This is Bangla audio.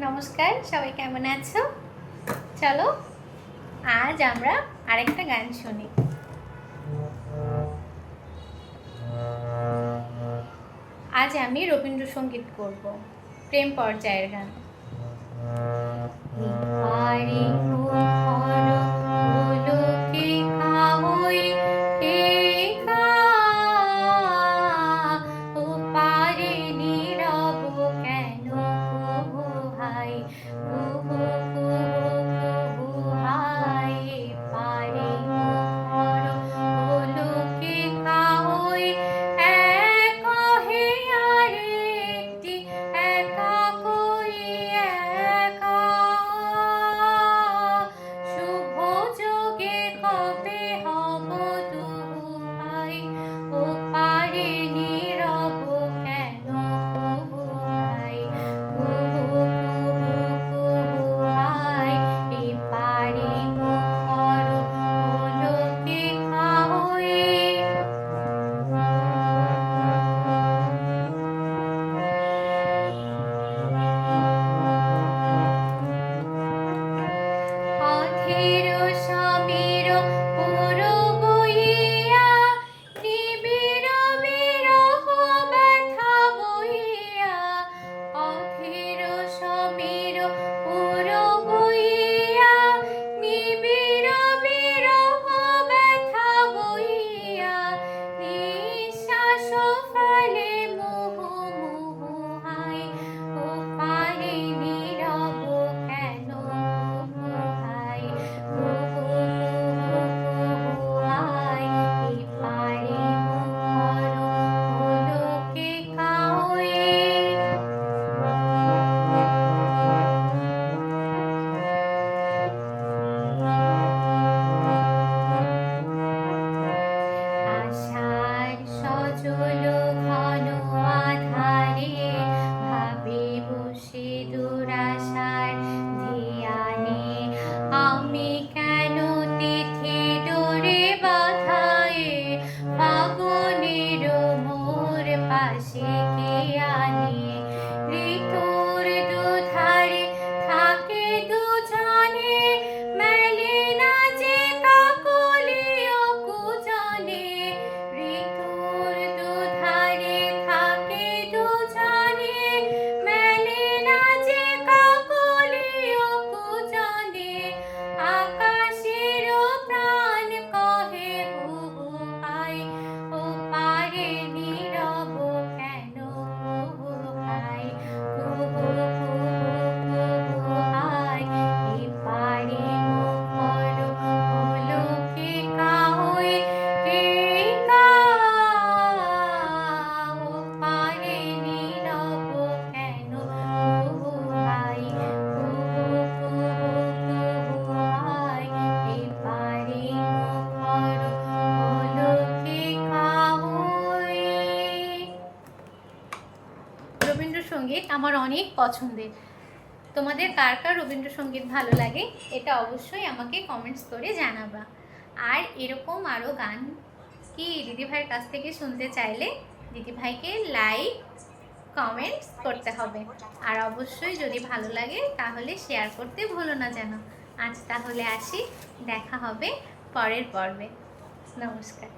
নমস্কার, সবাই কেমন আছো? চলো আজ আমরা আরেকটা গান শুনি। আজ আমি রবীন্দ্রসঙ্গীত করব, প্রেম পর্যায়ের গান। রবীন্দ্রসঙ্গীত আমার অনেক পছন্দের। তোমাদের কার কার রবীন্দ্রসঙ্গীত ভালো লাগে এটা অবশ্যই আমাকে কমেন্টস করে জানাবা। আর এরকম আরও গান কি দিদিভাইয়ের কাছ থেকে শুনতে চাইলে দিদিভাইকে লাইক কমেন্টস করতে হবে। আর অবশ্যই যদি ভালো লাগে তাহলে শেয়ার করতে ভুলো না যেন। আজ তাহলে আসি, দেখা হবে পরের পর্বে। নমস্কার।